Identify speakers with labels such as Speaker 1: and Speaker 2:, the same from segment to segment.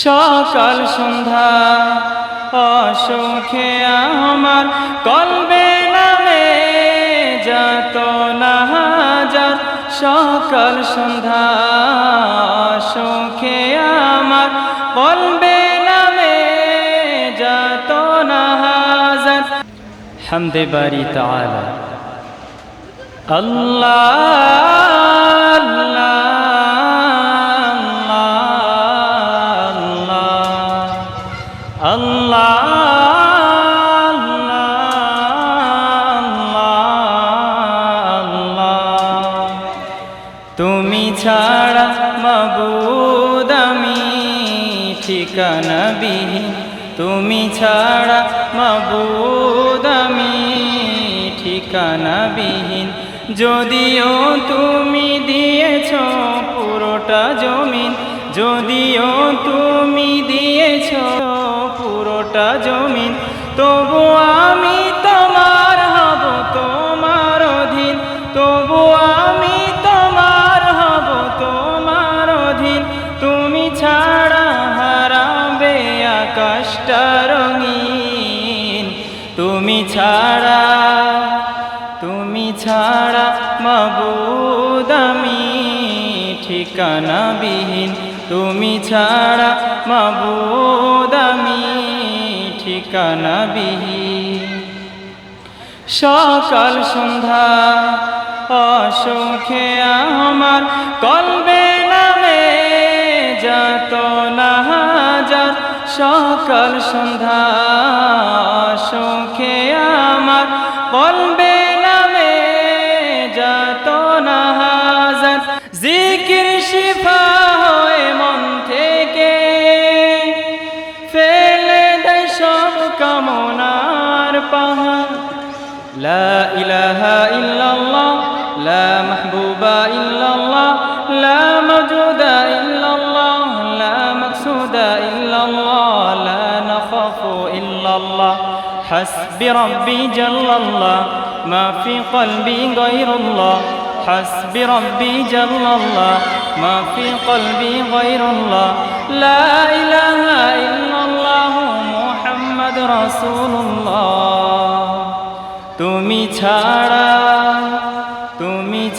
Speaker 1: সকাল সন্ধ্যা অসুখে আমার কলবে নামে যত না হাজার। সকাল সন্ধ্যা অসুখে আমার কলবে নামে যত না হাজার। হামদে বারি তাআলা আল্লাহ আল্লাহ আল্লাহ। তুমি ছাড়া মাবুদ আমি ঠিকানাবিহীন, তুমি ছাড়া মাবুদ আমি ঠিকানাবিহীন। যদিও তুমি দিয়েছ পুরোটা জমিন, যদিও তুমি দিয়েছ পুরোটা জমিন, তবু আমি তোমার হব তোমার অধীন, তবু আমি তোমার হব তোমার অধীন। তুমি ছাড়া হারাবে আকাশটা রঙিন, তুমি ছাড়া মাবুদ আমি ঠিকানাবিহীন, তুমি ছাড়া মাবুদ আমি ঠিকানাবিহীন। সকাল সন্ধ্যা অসুখে আমার কলবে নামে যত না হাজার। সকাল সন্ধ্যা অসুখে আমার কলবে নামে যত না হাজার। জিকির শিফা হয়ে মন থেকে ফেলে দেয় সব কামনার পাহাড়। লা ইলাহা ইল্লাল্লাহ লা মাহবুবা ইল্লাল্লাহ লা মাওজুদা ইল্লাল্লাহ লা মাকসুদা ইল্লাল্লাহ লা নাখাফু ইল্লাল্লাহ। হাসবি রব্বি জাল্লাল্লাহ মা ফি কলবি গায়রুল্লাহ, حسبي ربي جل الله ما في قلبي غير الله لا إله إلا الله محمد رسول الله। তুমি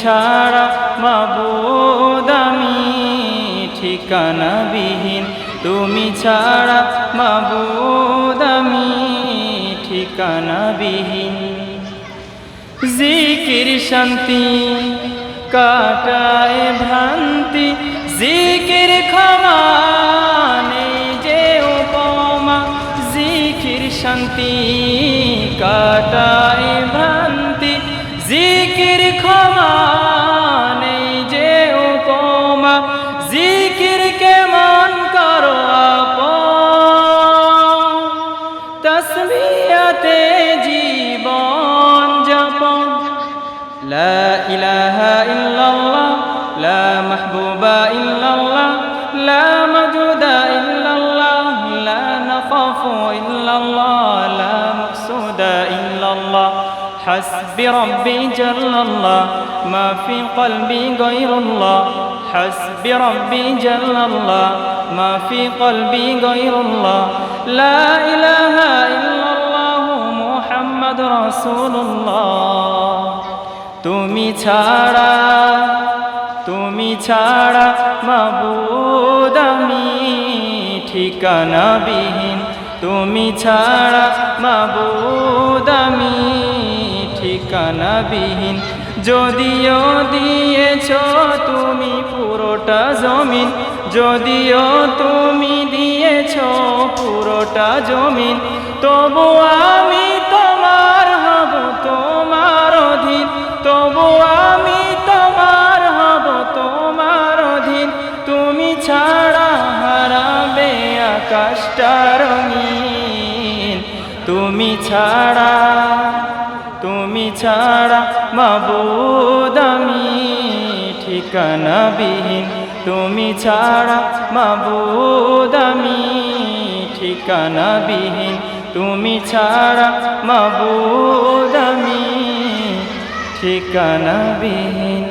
Speaker 1: ছাড়া মাবুদ আমি ঠিকানাবিহীন, তুমি ছাড়া মাবুদ আমি ঠিকানাবিহীন। জিকির শান্তি কাটায় ভ্রান্তি, জিকির ক্ষমা নেই যে উপমা। জিকির শান্তি কাটায় ভ্রান্তি, জিকির ক্ষমা নেই যে উপমা। জিকির কেমন করো আপন, তাসবিহাতে জীবন যাপন। লা ইলাহা ইল্লাল্লাহ লা মাহবুবা ইল্লাল্লাহ লা মাওজুদা ইল্লাল্লাহ লা নাখাফু ইল্লাল্লাহ লা মাকসুদা ইল্লাল্লাহ। হাসবি রব্বি জাল্লাল্লাহ মা ফি কলবি গায়রুল্লাহ, হাসবি রব্বি জাল্লাল্লাহ মা ফি কলবি গায়রুল্লাহ লা ইলাহা ইল্লাল্লাহ মুহাম্মাদুর রাসূলুল্লাহ। তুমি ছাড়া মাবুদ আমি ঠিকানাবিহীন, তুমি ছাড়া মাবুদ আমি ঠিকানাবিহীন। যদিও দিয়েছ তুমি পুরোটা জমিন, যদিও তুমি দিয়েছ পুরোটা জমিন, তবু আমি তোমার হব তোমার অধীন, তবু আমি তোমার হব তোমার অধীন। তুমি ছাড়া হারাবে আকাশটা রঙিন, তুমি ছাড়া মাবুদ আমি ঠিকানাবিহীন, তুমি ছাড়া মাবুদ আমি ঠিকানাবিহীন, তুমি ছাড়া মাবুদ আমি ঠিকানাবিহীন।